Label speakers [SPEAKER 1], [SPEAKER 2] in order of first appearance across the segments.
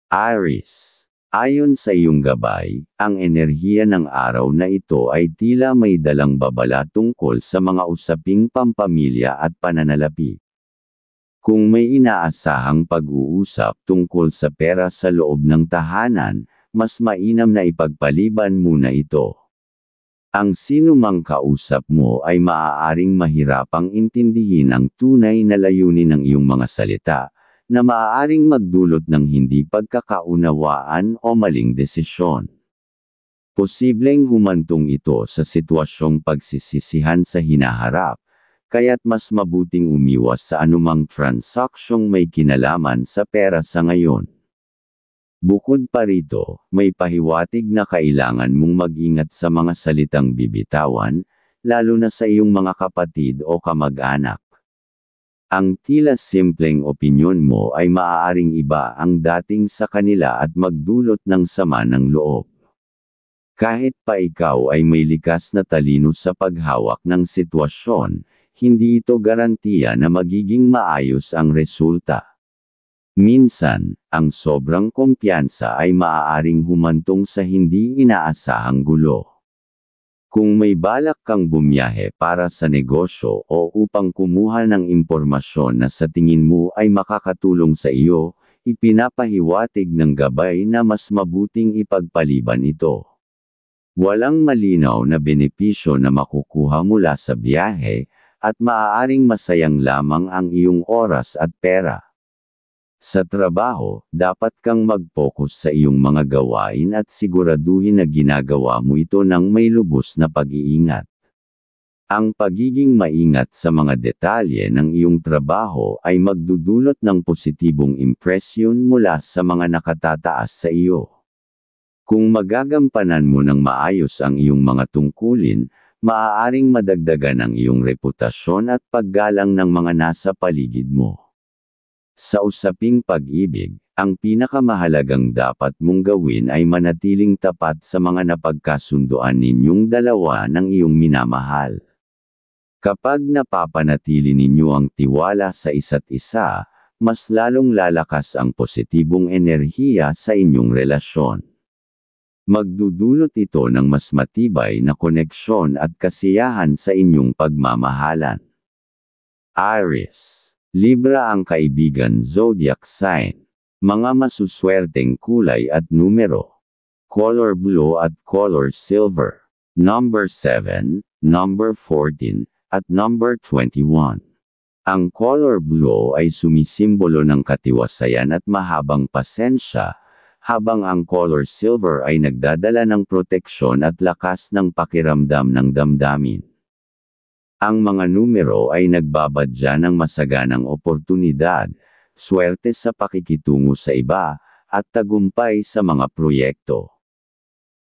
[SPEAKER 1] Aries. Ayon sa iyong gabay, ang enerhiya ng araw na ito ay tila may dalang babala tungkol sa mga usaping pampamilya at pananalapi. Kung may inaasahang pag-uusap tungkol sa pera sa loob ng tahanan, mas mainam na ipagpaliban muna ito. Ang sinumang kausap mo ay maaaring mahirapang intindihin ang tunay na layunin ng iyong mga salita, na maaaring magdulot ng hindi pagkakaunawaan o maling desisyon. Posibleng humantong ito sa sitwasyong pagsisisihan sa hinaharap, kaya't mas mabuting umiwas sa anumang transaksyong may kinalaman sa pera sa ngayon. Bukod pa rito, may pahiwatig na kailangan mong mag-ingat sa mga salitang bibitawan, lalo na sa iyong mga kapatid o kamag-anak. Ang tila simpleng opinyon mo ay maaaring iba ang dating sa kanila at magdulot ng sama ng loob. Kahit pa ikaw ay may likas na talino sa paghawak ng sitwasyon, hindi ito garantiya na magiging maayos ang resulta. Minsan, ang sobrang kumpiyansa ay maaaring humantong sa hindi inaasahang gulo. Kung may balak kang bumiyahe para sa negosyo o upang kumuha ng impormasyon na sa tingin mo ay makakatulong sa iyo, ipinapahiwatig ng gabay na mas mabuting ipagpaliban ito. Walang malinaw na benepisyo na makukuha mula sa biyahe, at maaaring masayang lamang ang iyong oras at pera. Sa trabaho, dapat kang mag-focus sa iyong mga gawain at siguraduhin na ginagawa mo ito ng may lubos na pag-iingat. Ang pagiging maingat sa mga detalye ng iyong trabaho ay magdudulot ng positibong impresyon mula sa mga nakatataas sa iyo. Kung magagampanan mo ng maayos ang iyong mga tungkulin, maaaring madagdagan ang iyong reputasyon at paggalang ng mga nasa paligid mo. Sa usaping pag-ibig, ang pinakamahalagang dapat mong gawin ay manatiling tapat sa mga napagkasunduan ninyong dalawa ng iyong minamahal. Kapag napapanatili ninyo ang tiwala sa isa't isa, mas lalong lalakas ang positibong enerhiya sa inyong relasyon. Magdudulot ito ng mas matibay na koneksyon at kasiyahan sa inyong pagmamahalan. Aries. Libra ang kaibigan zodiac sign. Mga masuswerteng kulay at numero. Color blue at color silver. Number 7, number 14, at number 21. Ang color blue ay sumisimbolo ng katiwasayan at mahabang pasensya, habang ang color silver ay nagdadala ng proteksyon at lakas ng pakiramdam ng damdamin. Ang mga numero ay nagbabadya ng masaganang oportunidad, swerte sa pakikitungo sa iba, at tagumpay sa mga proyekto.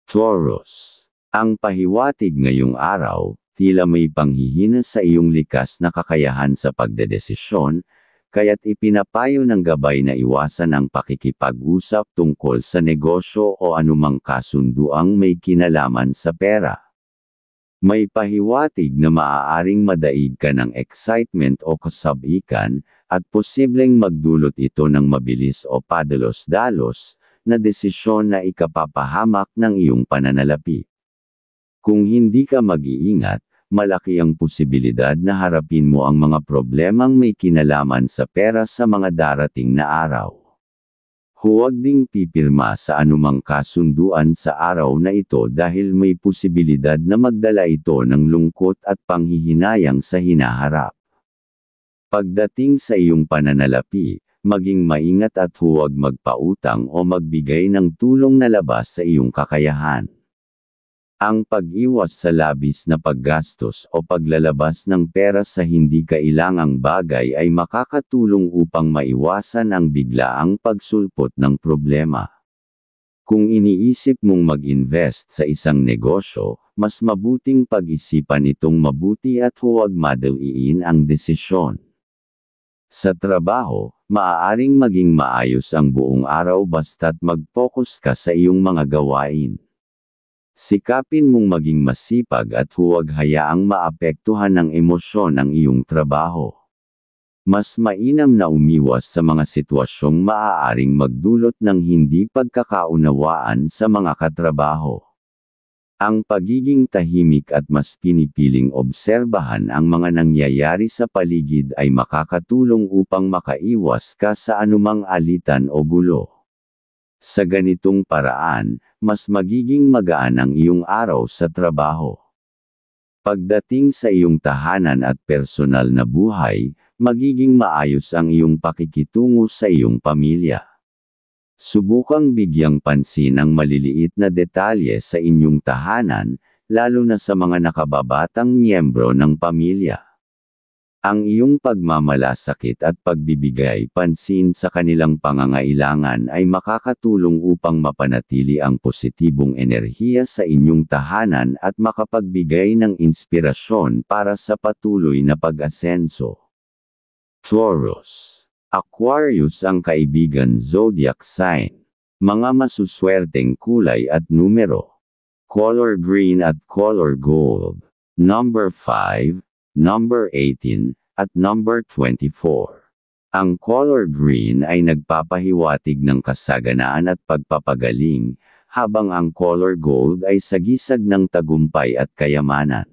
[SPEAKER 1] Taurus. Ang pahiwatig ngayong araw, tila may panghihina sa iyong likas na kakayahan sa pagdedesisyon, kaya't ipinapayo ng gabay na iwasan ang pakikipag-usap tungkol sa negosyo o anumang kasunduang may kinalaman sa pera. May pahiwatig na maaaring madaig ka ng excitement o kasabikan, at posibleng magdulot ito ng mabilis o padalos-dalos, na desisyon na ikapapahamak ng iyong pananalapi. Kung hindi ka mag-iingat, malaki ang posibilidad na harapin mo ang mga problemang may kinalaman sa pera sa mga darating na araw. Huwag ding pipirma sa anumang kasunduan sa araw na ito dahil may posibilidad na magdala ito ng lungkot at panghihinayang sa hinaharap. Pagdating sa iyong pananalapi, maging maingat at huwag magpautang o magbigay ng tulong na labas sa iyong kakayahan. Ang pag-iwas sa labis na paggastos o paglalabas ng pera sa hindi kailangang bagay ay makakatulong upang maiwasan ang biglaang pagsulpot ng problema. Kung iniisip mong mag-invest sa isang negosyo, mas mabuting pag-isipan itong mabuti at huwag madaliin ang desisyon. Sa trabaho, maaaring maging maayos ang buong araw basta't mag-focus ka sa iyong mga gawain. Sikapin mong maging masipag at huwag hayaang maapektuhan ng emosyon ang iyong trabaho. Mas mainam na umiwas sa mga sitwasyong maaaring magdulot ng hindi pagkakaunawaan sa mga katrabaho. Ang pagiging tahimik at mas pinipiling obserbahan ang mga nangyayari sa paligid ay makakatulong upang makaiwas ka sa anumang alitan o gulo. Sa ganitong paraan, mas magiging magaan ang iyong araw sa trabaho. Pagdating sa iyong tahanan at personal na buhay, magiging maayos ang iyong pakikitungo sa iyong pamilya. Subukang bigyang pansin ang maliliit na detalye sa inyong tahanan, lalo na sa mga nakababatang miyembro ng pamilya. Ang iyong pagmamalasakit at pagbibigay pansin sa kanilang pangangailangan ay makakatulong upang mapanatili ang positibong enerhiya sa inyong tahanan at makapagbigay ng inspirasyon para sa patuloy na pag-asenso. Taurus. Aquarius ang kaibigan zodiac sign. Mga masuswerteng kulay at numero. Color green at color gold. Number 5, number 18, at number 24. Ang color green ay nagpapahiwatig ng kasaganaan at pagpapagaling, habang ang color gold ay sagisag ng tagumpay at kayamanan.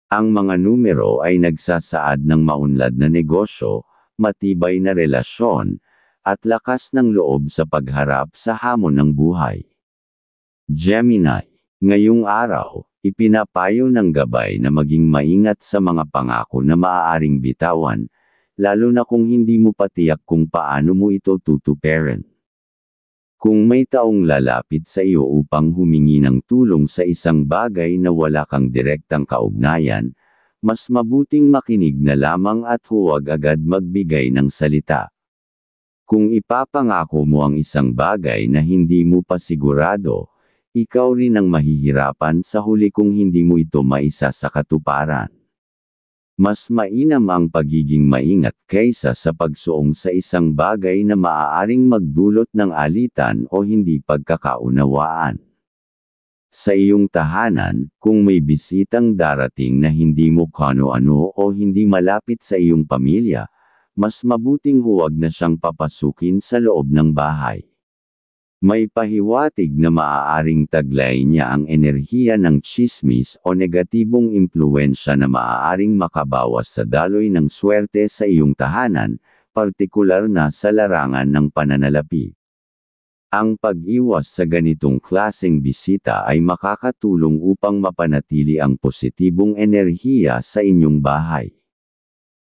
[SPEAKER 1] Ang mga numero ay nagsasaad ng maunlad na negosyo, matibay na relasyon, at lakas ng loob sa pagharap sa hamon ng buhay. Gemini. Ngayong araw, ipinapayo ng gabay na maging maingat sa mga pangako na maaaring bitawan, lalo na kung hindi mo patiyak kung paano mo ito tutuparin. Kung may taong lalapit sa iyo upang humingi ng tulong sa isang bagay na wala kang direktang kaugnayan, mas mabuting makinig na lamang at huwag agad magbigay ng salita. Kung ipapangako mo ang isang bagay na hindi mo pa sigurado, ikaw rin ang mahihirapan sa huli kung hindi mo ito maisa sa katuparan. Mas mainam ang pagiging maingat kaysa sa pagsuong sa isang bagay na maaaring magdulot ng alitan o hindi pagkakaunawaan. Sa iyong tahanan, kung may bisitang darating na hindi mo kano-ano o hindi malapit sa iyong pamilya, mas mabuting huwag na siyang papasukin sa loob ng bahay. May pahiwatig na maaaring taglay niya ang enerhiya ng tsismis o negatibong impluwensya na maaaring makabawas sa daloy ng swerte sa iyong tahanan, partikular na sa larangan ng pananalapi. Ang pag-iwas sa ganitong klaseng bisita ay makakatulong upang mapanatili ang positibong enerhiya sa inyong bahay.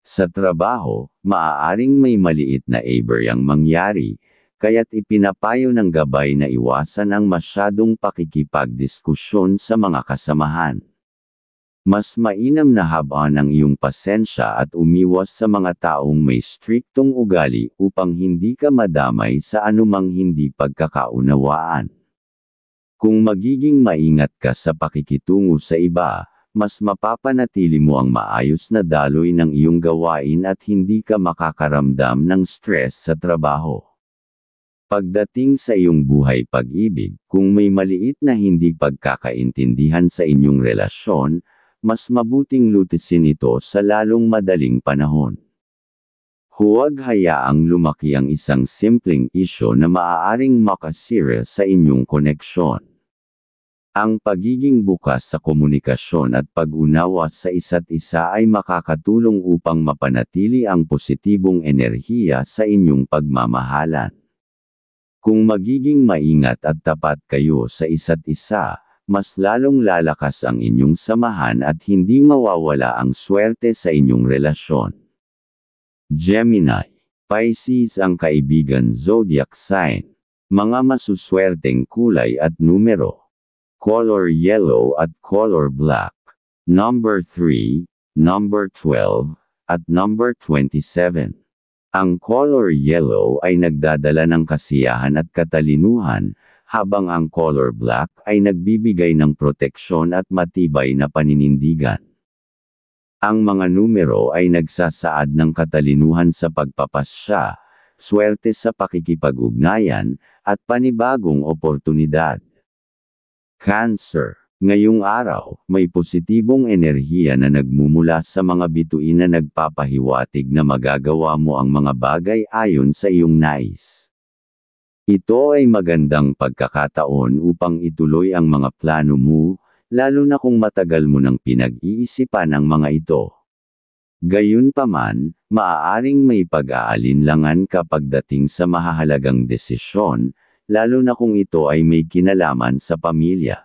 [SPEAKER 1] Sa trabaho, maaaring may maliit na aberrang mangyari, kaya't ipinapayo ng gabay na iwasan ang masyadong pakikipagdiskusyon sa mga kasamahan. Mas mainam na habaan ang iyong pasensya at umiwas sa mga taong may striktong ugali upang hindi ka madamay sa anumang hindi pagkakaunawaan. Kung magiging maingat ka sa pakikitungo sa iba, mas mapapanatili mo ang maayos na daloy ng iyong gawain at hindi ka makakaramdam ng stress sa trabaho. Pagdating sa iyong buhay pag-ibig, kung may maliit na hindi pagkakaintindihan sa inyong relasyon, mas mabuting lutisin ito sa lalong madaling panahon. Huwag hayaang lumaki ang isang simpleng isyu na maaaring makasira sa inyong koneksyon. Ang pagiging bukas sa komunikasyon at pag-unawa sa isa't isa ay makakatulong upang mapanatili ang positibong enerhiya sa inyong pagmamahalan. Kung magiging maingat at tapat kayo sa isa't isa, mas lalong lalakas ang inyong samahan at hindi mawawala ang swerte sa inyong relasyon. Gemini. Pisces ang kaibigan zodiac sign. Mga masuswerteng kulay at numero. Color yellow at color black. Number 3, number 12, at number 27. Ang color yellow ay nagdadala ng kasiyahan at katalinuhan, habang ang color black ay nagbibigay ng proteksyon at matibay na paninindigan. Ang mga numero ay nagsasaad ng katalinuhan sa pagpapasya, swerte sa pakikipag-ugnayan, at panibagong oportunidad. Cancer. Ngayong araw, may positibong enerhiya na nagmumula sa mga bituin na nagpapahiwatig na magagawa mo ang mga bagay ayon sa iyong nais. Ito ay magandang pagkakataon upang ituloy ang mga plano mo, lalo na kung matagal mo nang pinag-iisipan ang mga ito. Gayunpaman, maaaring may pag-aalinlangan ka pagdating sa mahahalagang desisyon, lalo na kung ito ay may kinalaman sa pamilya.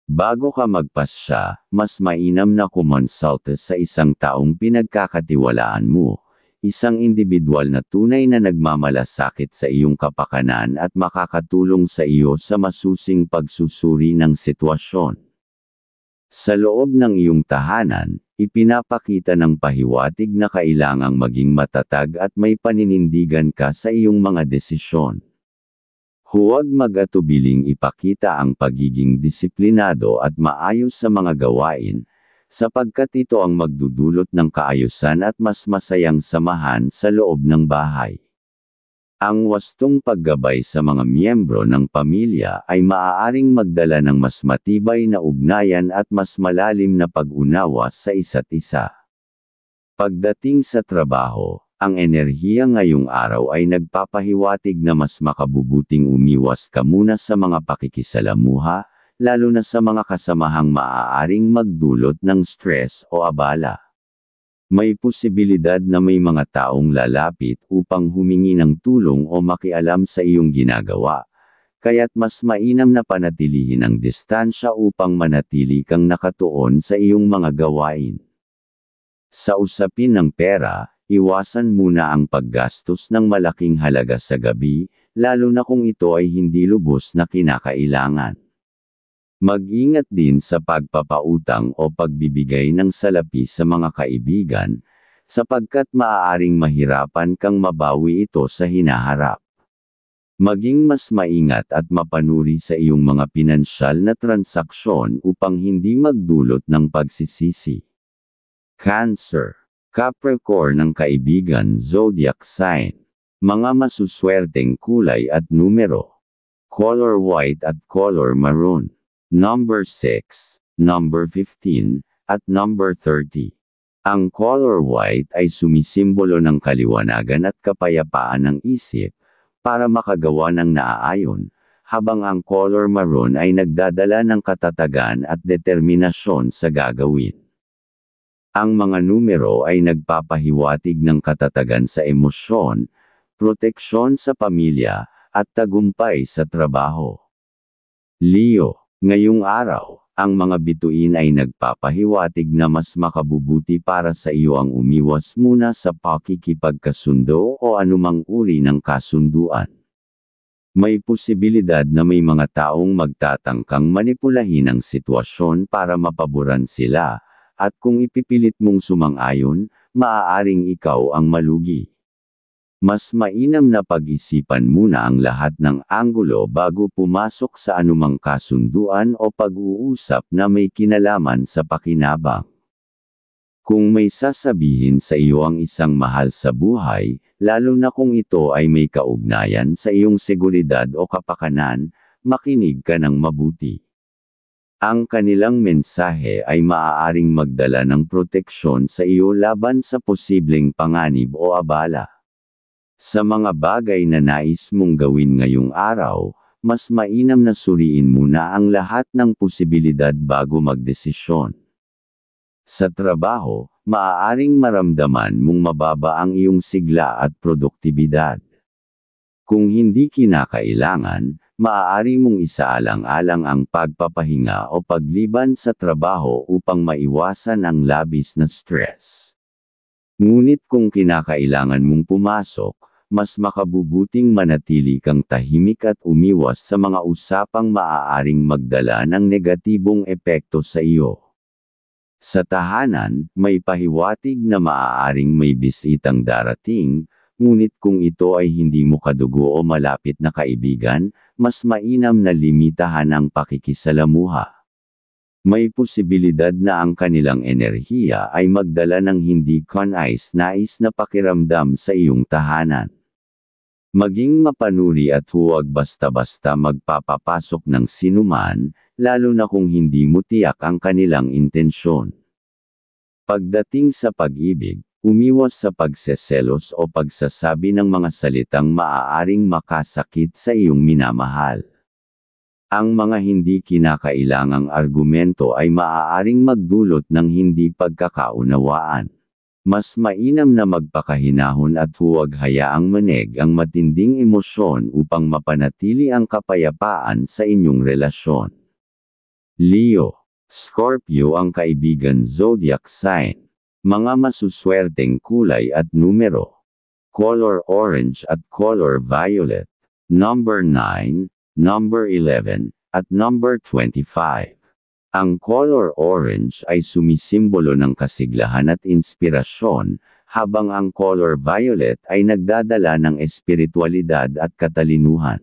[SPEAKER 1] Bago ka magpasya, mas mainam na kumonsulta sa isang taong pinagkakatiwalaan mo, isang individual na tunay na nagmamalasakit sa iyong kapakanan at makakatulong sa iyo sa masusing pagsusuri ng sitwasyon. Sa loob ng iyong tahanan, ipinapakita ng pahiwatig na kailangang maging matatag at may paninindigan ka sa iyong mga desisyon. Huwag mag-atubiling ipakita ang pagiging disiplinado at maayos sa mga gawain, sapagkat ito ang magdudulot ng kaayusan at mas masayang samahan sa loob ng bahay. Ang wastong paggabay sa mga miyembro ng pamilya ay maaaring magdala ng mas matibay na ugnayan at mas malalim na pag-unawa sa isa't isa. Pagdating sa trabaho, ang enerhiya ngayong araw ay nagpapahiwatig na mas makabubuting umiwas ka muna sa mga pakikisalamuha, lalo na sa mga kasamahang maaaring magdulot ng stress o abala. May posibilidad na may mga taong lalapit upang humingi ng tulong o makialam sa iyong ginagawa, kaya't mas mainam na panatilihin ang distansya upang manatili kang nakatuon sa iyong mga gawain. Sa usapin ng pera, iwasan muna ang paggastos ng malaking halaga sa gabi, lalo na kung ito ay hindi lubos na kinakailangan. Mag-ingat din sa pagpapautang o pagbibigay ng salapi sa mga kaibigan, sapagkat maaaring mahirapan kang mabawi ito sa hinaharap. Maging mas maingat at mapanuri sa iyong mga pinansyal na transaksyon upang hindi magdulot ng pagsisisi. Cancer. Capricorn ng kaibigan zodiac sign. Mga masuswerteng kulay at numero. Color white at color maroon. Number 6, number 15, at number 30. Ang color white ay sumisimbolo ng kaliwanagan at kapayapaan ng isip, para makagawa ng naaayon, habang ang color maroon ay nagdadala ng katatagan at determinasyon sa gagawin. Ang mga numero ay nagpapahiwatig ng katatagan sa emosyon, proteksyon sa pamilya, at tagumpay sa trabaho. Leo, ngayong araw, ang mga bituin ay nagpapahiwatig na mas makabubuti para sa iyo ang umiwas muna sa pakikipagkasundo o anumang uri ng kasunduan. May posibilidad na may mga taong magtatangkang manipulahin ang sitwasyon para mapaboran sila, at kung ipipilit mong sumang-ayon, maaaring ikaw ang malugi. Mas mainam na pag-isipan muna ang lahat ng anggulo bago pumasok sa anumang kasunduan o pag-uusap na may kinalaman sa pakinabang. Kung may sasabihin sa iyo ang isang mahal sa buhay, lalo na kung ito ay may kaugnayan sa iyong seguridad o kapakanan, makinig ka ng mabuti. Ang kanilang mensahe ay maaaring magdala ng proteksyon sa iyo laban sa posibleng panganib o abala. Sa mga bagay na nais mong gawin ngayong araw, mas mainam na suriin muna ang lahat ng posibilidad bago magdesisyon. Sa trabaho, maaaring maramdaman mong mababa ang iyong sigla at produktibidad. Kung hindi kinakailangan, maaari mong isaalang-alang ang pagpapahinga o pagliban sa trabaho upang maiwasan ang labis na stress. Ngunit kung kinakailangan mong pumasok, mas makabubuting manatili kang tahimik at umiwas sa mga usapang maaaring magdala ng negatibong epekto sa iyo. Sa tahanan, may pahiwatig na maaaring may bisitang darating, ngunit kung ito ay hindi mo kadugo o malapit na kaibigan, mas mainam na limitahan ang pakikisalamuha. May posibilidad na ang kanilang enerhiya ay magdala ng hindi kanais-nais na pakiramdam sa iyong tahanan. Maging mapanuri at huwag basta-basta magpapapasok ng sinuman, lalo na kung hindi mo tiyak ang kanilang intensyon. Pagdating sa pag-ibig, umiwas sa pagseselos o pagsasabi ng mga salitang maaaring makasakit sa iyong minamahal. Ang mga hindi kinakailangang argumento ay maaaring magdulot ng hindi pagkakaunawaan. Mas mainam na magpakahinahon at huwag hayaang manig ang matinding emosyon upang mapanatili ang kapayapaan sa inyong relasyon. Leo, Scorpio ang kaibigan zodiac sign. Mga masuswerteng kulay at numero. Color orange at color violet. Number 9, number 11, at number 25. Ang color orange ay sumisimbolo ng kasiglahan at inspirasyon, habang ang color violet ay nagdadala ng espiritualidad at katalinuhan.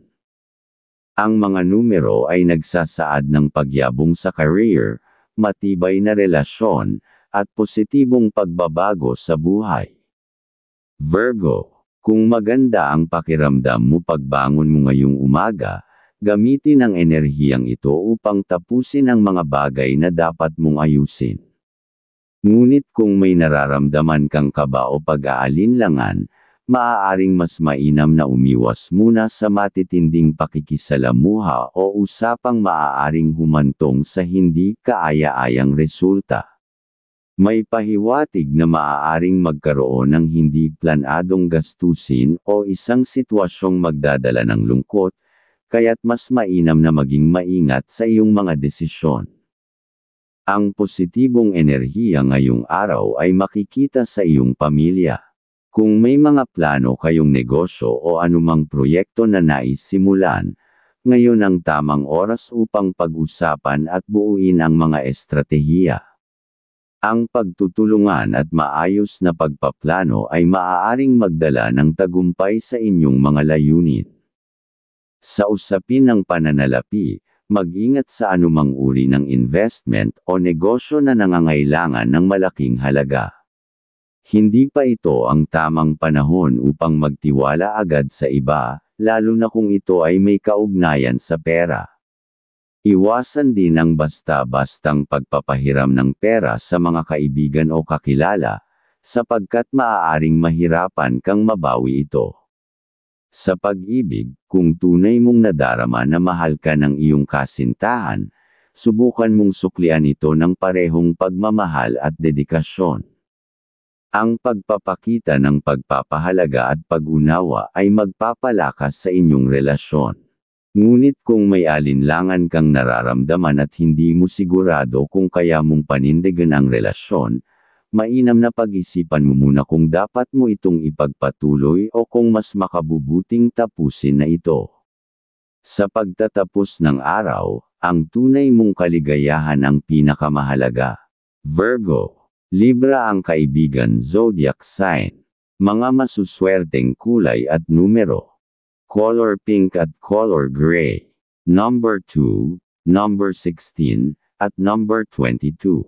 [SPEAKER 1] Ang mga numero ay nagsasaad ng pagyabong sa career, matibay na relasyon, at positibong pagbabago sa buhay. Virgo, kung maganda ang pakiramdam mo pagbangon mo ngayong umaga, gamitin ang enerhiyang ito upang tapusin ang mga bagay na dapat mong ayusin. Ngunit kung may nararamdaman kang kaba o pag-aalinlangan, maaaring mas mainam na umiwas muna sa matitinding pakikisalamuha o usapang maaaring humantong sa hindi kaaya-ayang resulta. May pahiwatig na maaaring magkaroon ng hindi planadong gastusin o isang sitwasyong magdadala ng lungkot, kaya't mas mainam na maging maingat sa iyong mga desisyon. Ang positibong enerhiya ngayong araw ay makikita sa iyong pamilya. Kung may mga plano kayong negosyo o anumang proyekto na nais simulan, ngayon ang tamang oras upang pag-usapan at buuin ang mga estratehiya. Ang pagtutulungan at maayos na pagpaplano ay maaaring magdala ng tagumpay sa inyong mga layunin. Sa usapin ng pananalapi, mag-ingat sa anumang uri ng investment o negosyo na nangangailangan ng malaking halaga. Hindi pa ito ang tamang panahon upang magtiwala agad sa iba, lalo na kung ito ay may kaugnayan sa pera. Iwasan din ang basta-bastang pagpapahiram ng pera sa mga kaibigan o kakilala, sapagkat maaaring mahirapan kang mabawi ito. Sa pag-ibig, kung tunay mong nadarama na mahal ka ng iyong kasintahan, subukan mong suklian ito ng parehong pagmamahal at dedikasyon. Ang pagpapakita ng pagpapahalaga at pag-unawa ay magpapalakas sa inyong relasyon. Ngunit kung may alinlangan kang nararamdaman at hindi mo sigurado kung kaya mong panindigan ang relasyon, mainam na pag-isipan mo muna kung dapat mo itong ipagpatuloy o kung mas makabubuting tapusin na ito. Sa pagtatapos ng araw, ang tunay mong kaligayahan ang pinakamahalaga. Virgo, Libra ang kaibigan zodiac sign. Mga masuswerteng kulay at numero. Color pink at color gray. Number 2, number 16, at number 22.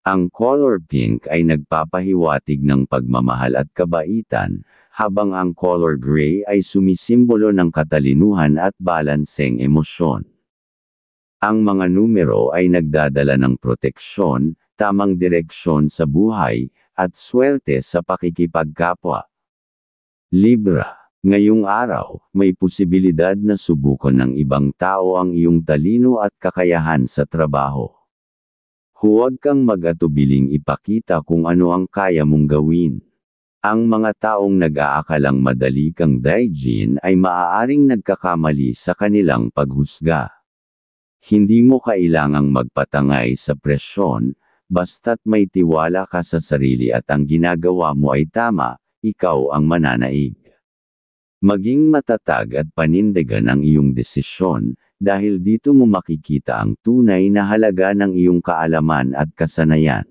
[SPEAKER 1] Ang color pink ay nagpapahiwatig ng pagmamahal at kabaitan, habang ang color gray ay sumisimbolo ng katalinuhan at balanseng emosyon. Ang mga numero ay nagdadala ng proteksyon, tamang direksyon sa buhay, at swerte sa pakikipagkapwa. Libra, ngayong araw, may posibilidad na subukan ng ibang tao ang iyong talino at kakayahan sa trabaho. Huwag kang mag-atubiling ipakita kung ano ang kaya mong gawin. Ang mga taong nag-aakalang madali kang daijin ay maaaring nagkakamali sa kanilang paghusga. Hindi mo kailangang magpatangay sa presyon, basta't may tiwala ka sa sarili at ang ginagawa mo ay tama, ikaw ang mananaig. Maging matatag at panindigan ang iyong desisyon, dahil dito mo makikita ang tunay na halaga ng iyong kaalaman at kasanayan.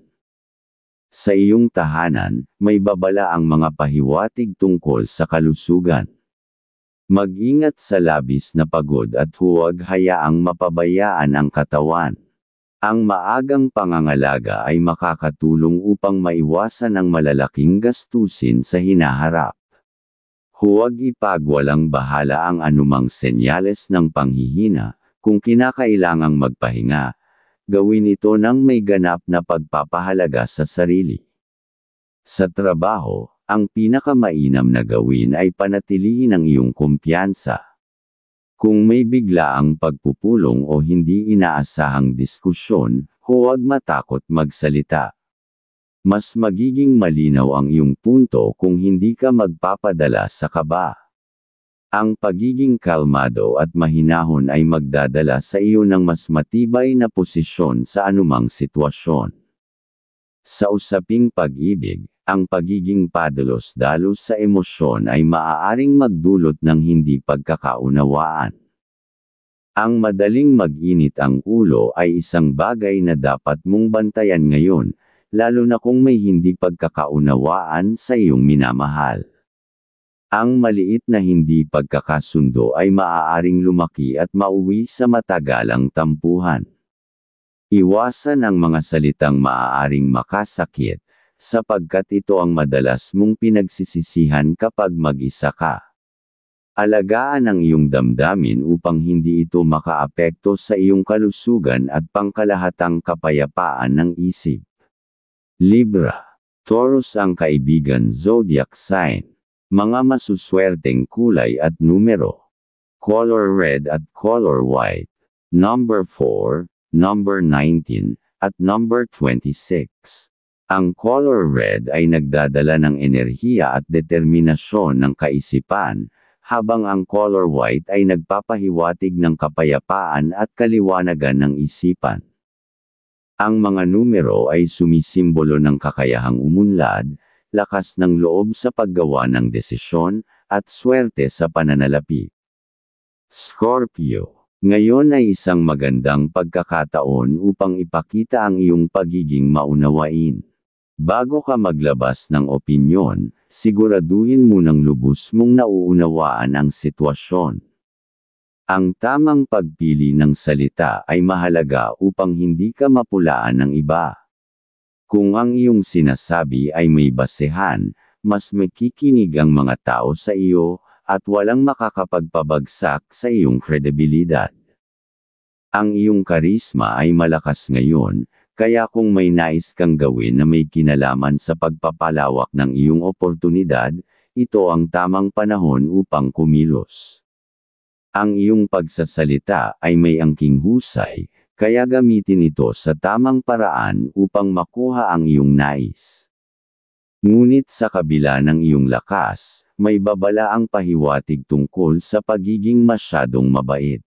[SPEAKER 1] Sa iyong tahanan, may babala ang mga pahiwatig tungkol sa kalusugan. Mag-ingat sa labis na pagod at huwag hayaang mapabayaan ang katawan. Ang maagang pangangalaga ay makakatulong upang maiwasan ang malalaking gastusin sa hinaharap. Huwag ipagwalang bahala ang anumang senyales ng panghihina, Kung kinakailangang magpahinga, gawin ito ng may ganap na pagpapahalaga sa sarili. Sa trabaho, ang pinakamainam na gawin ay panatilihin ang iyong kumpiyansa. Kung may biglaang pagpupulong o hindi inaasahang diskusyon, huwag matakot magsalita. Mas magiging malinaw ang iyong punto kung hindi ka magpapadala sa kaba. Ang pagiging kalmado at mahinahon ay magdadala sa iyo ng mas matibay na posisyon sa anumang sitwasyon. Sa usaping pag-ibig, ang pagiging padalos-dalos sa emosyon ay maaaring magdulot ng hindi pagkakaunawaan. Ang madaling mag-init ang ulo ay isang bagay na dapat mong bantayan ngayon, lalo na kung may hindi pagkakaunawaan sa iyong minamahal. Ang maliit na hindi pagkakasundo ay maaaring lumaki at mauwi sa matagalang tampuhan. Iwasan ang mga salitang maaaring makasakit, sapagkat ito ang madalas mong pinagsisisihan kapag mag-isa ka. Alagaan ang iyong damdamin upang hindi ito makaapekto sa iyong kalusugan at pangkalahatang kapayapaan ng isip. Libra. Taurus ang kaibigan zodiac sign. Mga masuswerteng kulay at numero. Color red at color white. Number 4, number 19, at number 26. Ang color red ay nagdadala ng enerhiya at determinasyon ng kaisipan, habang ang color white ay nagpapahiwatig ng kapayapaan at kaliwanagan ng isipan. Ang mga numero ay sumisimbolo ng kakayahang umunlad, lakas ng loob sa paggawa ng desisyon, at swerte sa pananalapi. Scorpio. Ngayon ay isang magandang pagkakataon upang ipakita ang iyong pagiging maunawain. Bago ka maglabas ng opinyon, siguraduhin munang lubos mong nauunawaan ang sitwasyon. Ang tamang pagpili ng salita ay mahalaga upang hindi ka mapulaan ng iba. Kung ang iyong sinasabi ay may basehan, mas makikinig ang mga tao sa iyo, at walang makakapagpabagsak sa iyong kredibilidad. Ang iyong karisma ay malakas ngayon, kaya kung may nais kang gawin na may kinalaman sa pagpapalawak ng iyong oportunidad, ito ang tamang panahon upang kumilos. Ang iyong pagsasalita ay may angking husay, kaya gamitin ito sa tamang paraan upang makuha ang iyong nais. Ngunit sa kabila ng iyong lakas, may babala ang pahiwatig tungkol sa pagiging masyadong mabait.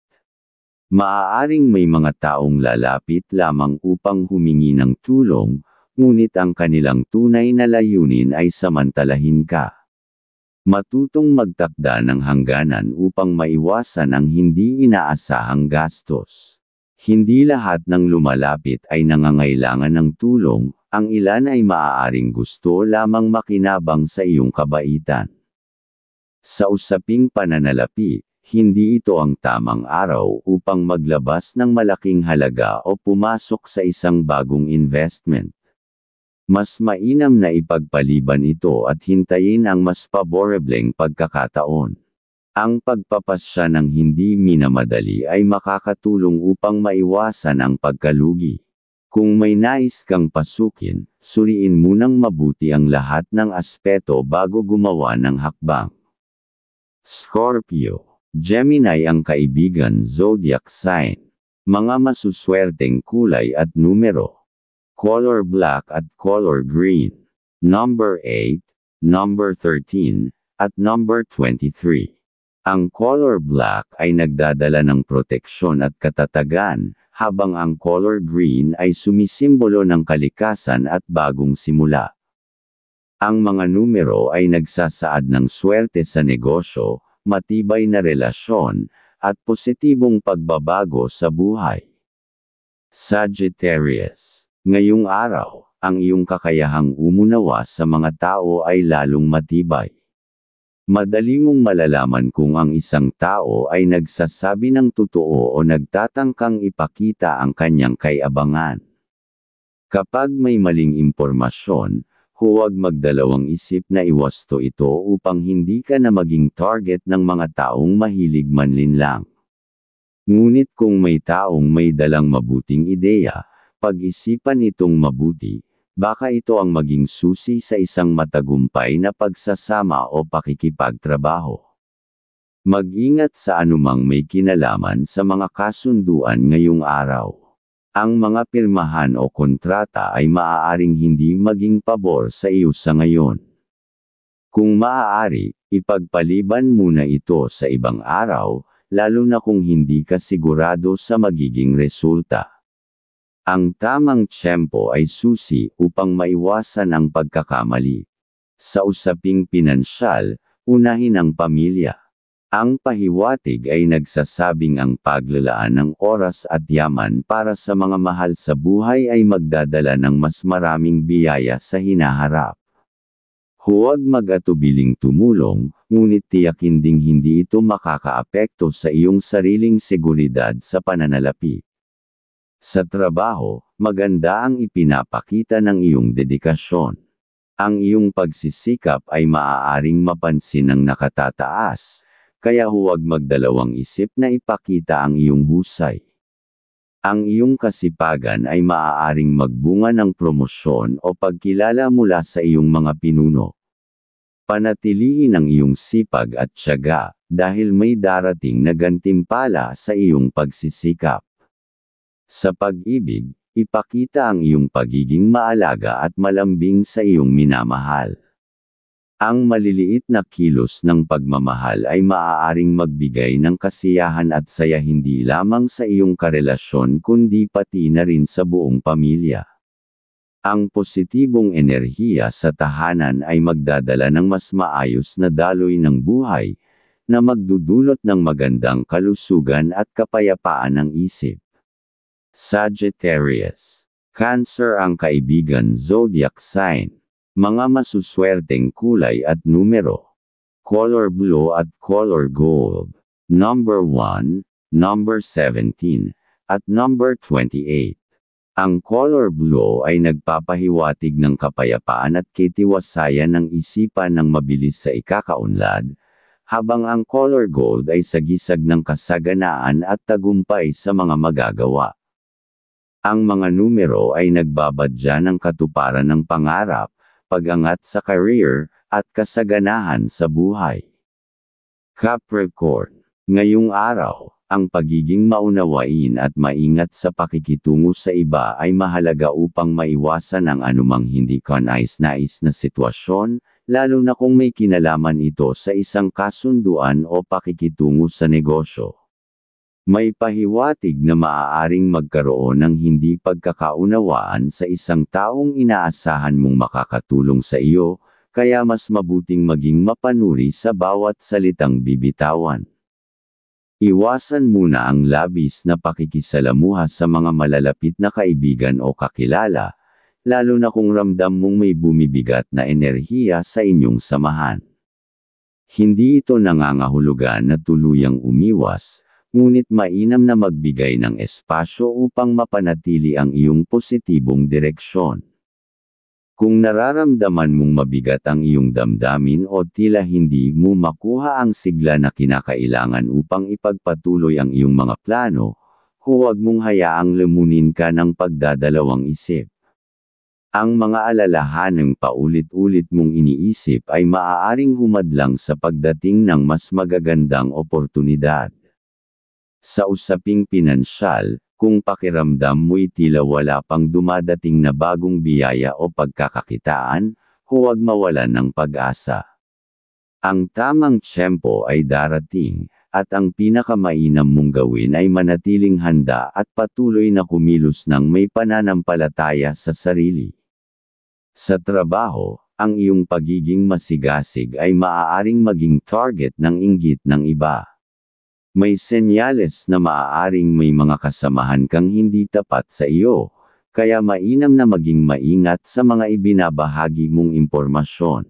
[SPEAKER 1] Maaaring may mga taong lalapit lamang upang humingi ng tulong, ngunit ang kanilang tunay na layunin ay samantalahin ka. Matutong magtakda ng hangganan upang maiwasan ang hindi inaasahang gastos. Hindi lahat ng lumalapit ay nangangailangan ng tulong, ang ilan ay maaaring gusto lamang makinabang sa iyong kabaitan. Sa usaping pananalapi, hindi ito ang tamang araw upang maglabas ng malaking halaga o pumasok sa isang bagong investment. Mas mainam na ipagpaliban ito at hintayin ang mas paborebleng pagkakataon. Ang pagpapasya ng hindi minamadali ay makakatulong upang maiwasan ang pagkalugi. Kung may nais kang pasukin, suriin munang mabuti ang lahat ng aspeto bago gumawa ng hakbang. Scorpio. Gemini ang kaibigan zodiac sign. Mga masuswerteng kulay at numero. Color black at color green. Number 8, number 13, at number 23. Ang color black ay nagdadala ng proteksyon at katatagan, habang ang color green ay sumisimbolo ng kalikasan at bagong simula. Ang mga numero ay nagsasaad ng swerte sa negosyo, matibay na relasyon, at positibong pagbabago sa buhay. Sagittarius. Ngayong araw, ang iyong kakayahang umunawa sa mga tao ay lalong matibay. Madali mong malalaman kung ang isang tao ay nagsasabi ng totoo o nagtatangkang ipakita ang kanyang kaabangan. Kapag may maling impormasyon, huwag magdalawang isip na iwasto ito upang hindi ka na maging target ng mga taong mahilig manlinlang. Ngunit kung may taong may dalang mabuting ideya, pag-isipan itong mabuti, baka ito ang maging susi sa isang matagumpay na pagsasama o pakikipagtrabaho. Mag-ingat sa anumang may kinalaman sa mga kasunduan ngayong araw. Ang mga pirmahan o kontrata ay maaaring hindi maging pabor sa iyo sa ngayon. Kung maaari, ipagpaliban muna ito sa ibang araw, lalo na kung hindi ka sigurado sa magiging resulta. Ang tamang tiyempo ay susi upang maiwasan ang pagkakamali. Sa usaping pinansyal, unahin ang pamilya. Ang pahiwatig ay nagsasabing ang paglalaan ng oras at yaman para sa mga mahal sa buhay ay magdadala ng mas maraming biyaya sa hinaharap. Huwag mag-atubiling tumulong, ngunit tiyakin ding hindi ito makakaapekto sa iyong sariling seguridad sa pananalapi. Sa trabaho, maganda ang ipinapakita ng iyong dedikasyon. Ang iyong pagsisikap ay maaaring mapansin ng nakatataas, kaya huwag magdalawang isip na ipakita ang iyong husay. Ang iyong kasipagan ay maaaring magbunga ng promosyon o pagkilala mula sa iyong mga pinuno. Panatiliin ang iyong sipag at tiyaga, dahil may darating na gantimpala sa iyong pagsisikap. Sa pag-ibig, ipakita ang iyong pagiging maalaga at malambing sa iyong minamahal. Ang maliliit na kilos ng pagmamahal ay maaaring magbigay ng kasiyahan at saya hindi lamang sa iyong karelasyon kundi pati na rin sa buong pamilya. Ang positibong enerhiya sa tahanan ay magdadala ng mas maayos na daloy ng buhay, na magdudulot ng magandang kalusugan at kapayapaan ng isip. Sagittarius. Cancer ang kaibigan zodiac sign. Mga masuswerteng kulay at numero. Color blue at color gold. Number 1, number 17, at number 28. Ang color blue ay nagpapahiwatig ng kapayapaan at katiwasayan ng isipan ng mabilis sa ikakaunlad, habang ang color gold ay sagisag ng kasaganaan at tagumpay sa mga magagawa. Ang mga numero ay nagbabadya ng katuparan ng pangarap, pag-angat sa career, at kasaganahan sa buhay. Capricorn. Ngayong araw, ang pagiging maunawain at maingat sa pakikitungo sa iba ay mahalaga upang maiwasan ang anumang hindi kanais-nais na sitwasyon, lalo na kung may kinalaman ito sa isang kasunduan o pakikitungo sa negosyo. May pahiwatig na maaaring magkaroon ng hindi pagkakaunawaan sa isang taong inaasahan mong makakatulong sa iyo, kaya mas mabuting maging mapanuri sa bawat salitang bibitawan. Iwasan muna ang labis na pakikisalamuha sa mga malalapit na kaibigan o kakilala, lalo na kung ramdam mong may bumibigat na enerhiya sa inyong samahan. Hindi ito nangangahulugan na tuluyang umiwas, ngunit mainam na magbigay ng espasyo upang mapanatili ang iyong positibong direksyon. Kung nararamdaman mong mabigat ang iyong damdamin o tila hindi mo makuha ang sigla na kinakailangan upang ipagpatuloy ang iyong mga plano, huwag mong hayaang lamunin ka ng pagdadalawang isip. Ang mga alalahanang paulit-ulit mong iniisip ay maaaring humadlang sa pagdating ng mas magagandang oportunidad. Sa usaping pinansyal, kung pakiramdam mo'y tila wala pang dumadating na bagong biyaya o pagkakakitaan, huwag mawalan ng pag-asa. Ang tamang tiyempo ay darating, at ang pinakamainam mong gawin ay manatiling handa at patuloy na kumilos ng may pananampalataya sa sarili. Sa trabaho, ang iyong pagiging masigasig ay maaaring maging target ng inggit ng iba. May senyales na maaaring may mga kasamahan kang hindi tapat sa iyo, kaya mainam na maging maingat sa mga ibinabahagi mong impormasyon.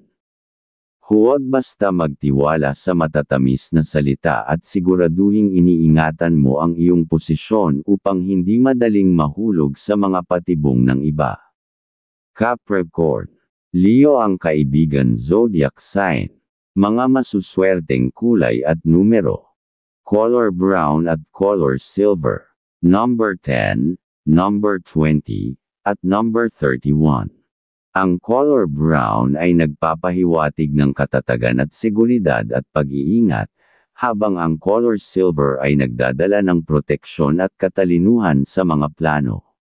[SPEAKER 1] Huwag basta magtiwala sa matatamis na salita at siguraduhing iniingatan mo ang iyong posisyon upang hindi madaling mahulog sa mga patibong ng iba. Capricorn. Leo ang kaibigan zodiac sign. Mga masuswerteng kulay at numero. color brown at color silver, number 10, number 20, at number 31. Ang color brown ay nagpapahiwatig ng katatagan at seguridad at pag-iingat, habang ang color silver ay nagdadala ng proteksyon at katalinuhan sa mga plano.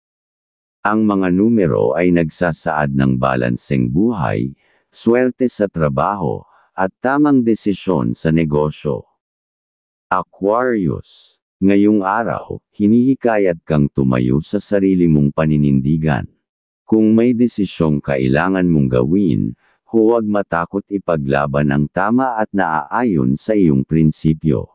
[SPEAKER 1] Ang mga numero ay nagsasaad ng balanseng buhay, swerte sa trabaho, at tamang desisyon sa negosyo. Aquarius, ngayong araw, hinihikayat kang tumayo sa sarili mong paninindigan. Kung may desisyong kailangan mong gawin, huwag matakot ipaglaban ang tama at naaayon sa iyong prinsipyo.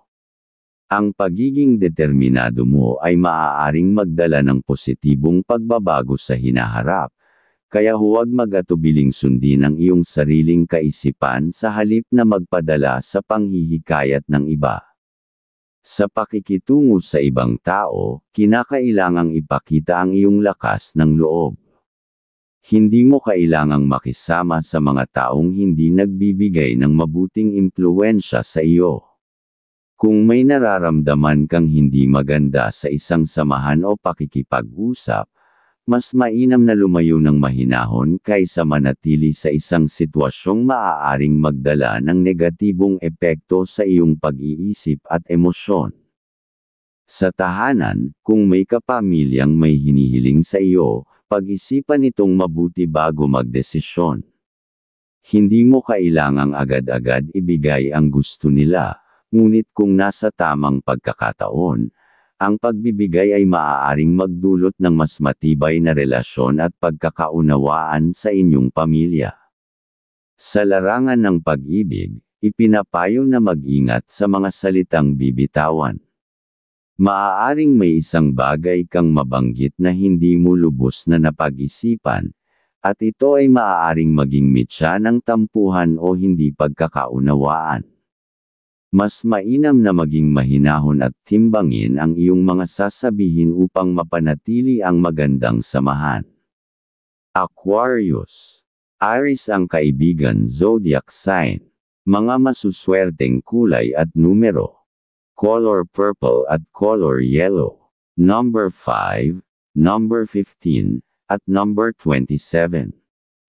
[SPEAKER 1] Ang pagiging determinado mo ay maaaring magdala ng positibong pagbabago sa hinaharap, kaya huwag mag-atubiling sundin ang iyong sariling kaisipan sa halip na magpadala sa panghihikayat ng iba. Sa pakikitungo sa ibang tao, kinakailangang ipakita ang iyong lakas ng loob. Hindi mo kailangang makisama sa mga taong hindi nagbibigay ng mabuting impluwensya sa iyo. Kung may nararamdaman kang hindi maganda sa isang samahan o pakikipag-usap, mas mainam na lumayo ng mahinahon kaysa manatili sa isang sitwasyong maaaring magdala ng negatibong epekto sa iyong pag-iisip at emosyon. Sa tahanan, kung may kapamilyang may hinihiling sa iyo, pag-isipan itong mabuti bago magdesisyon. Hindi mo kailangang agad-agad ibigay ang gusto nila, ngunit kung nasa tamang pagkakataon, ang pagbibigay ay maaaring magdulot ng mas matibay na relasyon at pagkakaunawaan sa inyong pamilya. Sa larangan ng pag-ibig, ipinapayo na mag-ingat sa mga salitang bibitawan. Maaaring may isang bagay kang mabanggit na hindi mo lubos na napag-isipan, at ito ay maaaring maging mitya ng tampuhan o hindi pagkakaunawaan. Mas mainam na maging mahinahon at timbangin ang iyong mga sasabihin upang mapanatili ang magandang samahan. Aquarius. Aries ang kaibigan zodiac sign. Mga masuswerteng kulay at numero. Color purple at color yellow. Number 5, number 15, at number 27.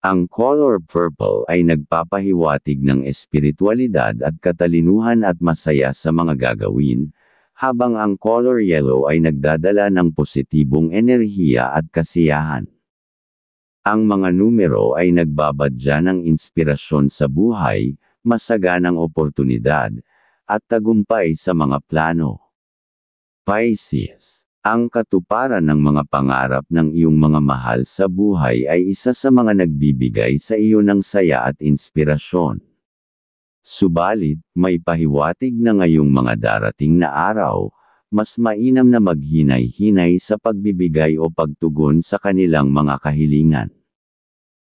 [SPEAKER 1] Ang color purple ay nagpapahiwatig ng espiritualidad at katalinuhan at masaya sa mga gagawin, habang ang color yellow ay nagdadala ng positibong enerhiya at kasiyahan. Ang mga numero ay nagbabadya ng inspirasyon sa buhay, masaganang oportunidad, at tagumpay sa mga plano. Pisces. Ang katuparan ng mga pangarap ng iyong mga mahal sa buhay ay isa sa mga nagbibigay sa iyo ng saya at inspirasyon. Subalit, may pahiwatig na ngayong mga darating na araw, mas mainam na maghinay-hinay sa pagbibigay o pagtugon sa kanilang mga kahilingan.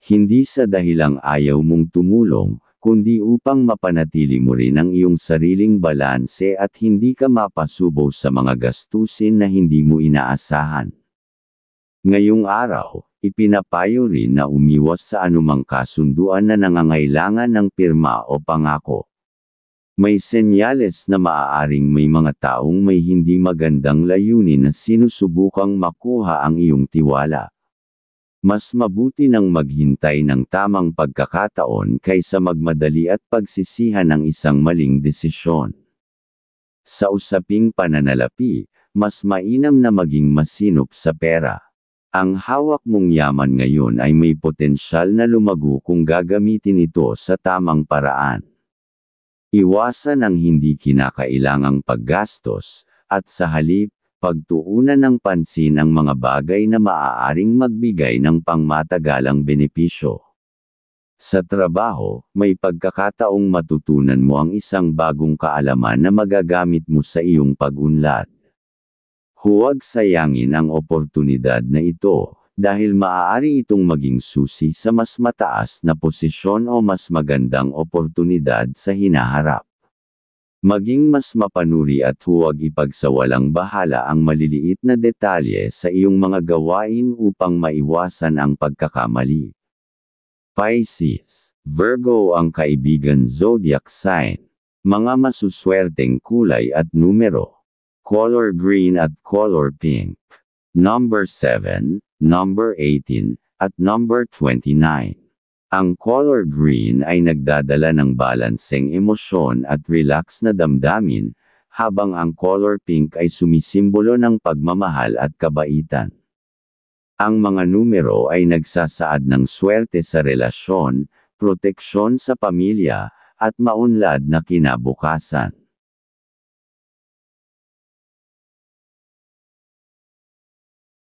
[SPEAKER 1] Hindi sa dahilang ayaw mong tumulong, kundi upang mapanatili mo rin ang iyong sariling balanse at hindi ka mapasubo sa mga gastusin na hindi mo inaasahan. Ngayong araw, ipinapayo rin na umiwas sa anumang kasunduan na nangangailangan ng pirma o pangako. May senyales na maaaring may mga taong may hindi magandang layunin na sinusubukang makuha ang iyong tiwala. Mas mabuti nang maghintay ng tamang pagkakataon kaysa magmadali at pagsisihan ng isang maling desisyon. Sa usaping pananalapi, mas mainam na maging masinop sa pera. Ang hawak mong yaman ngayon ay may potensyal na lumago kung gagamitin ito sa tamang paraan. Iwasan ang hindi kinakailangang paggastos, at sa halip, pagtuunan ng pansin ang mga bagay na maaaring magbigay ng pangmatagalang benepisyo. Sa trabaho, may pagkakataong matutunan mo ang isang bagong kaalaman na magagamit mo sa iyong pag-unlad. Huwag sayangin ang oportunidad na ito, dahil maaari itong maging susi sa mas mataas na posisyon o mas magandang oportunidad sa hinaharap. Maging mas mapanuri at huwag ipagsawalang bahala ang maliliit na detalye sa iyong mga gawain upang maiwasan ang pagkakamali. Pisces. Virgo ang kaibigan zodiac sign. Mga masuswerteng kulay at numero. Color green at color pink. Number 7, number 18, at number 29. Ang color green ay nagdadala ng balanseng emosyon at relax na damdamin, habang ang color pink ay sumisimbolo ng pagmamahal at kabaitan. Ang mga numero ay nagsasaad ng swerte sa relasyon, proteksyon sa pamilya, at maunlad na kinabukasan.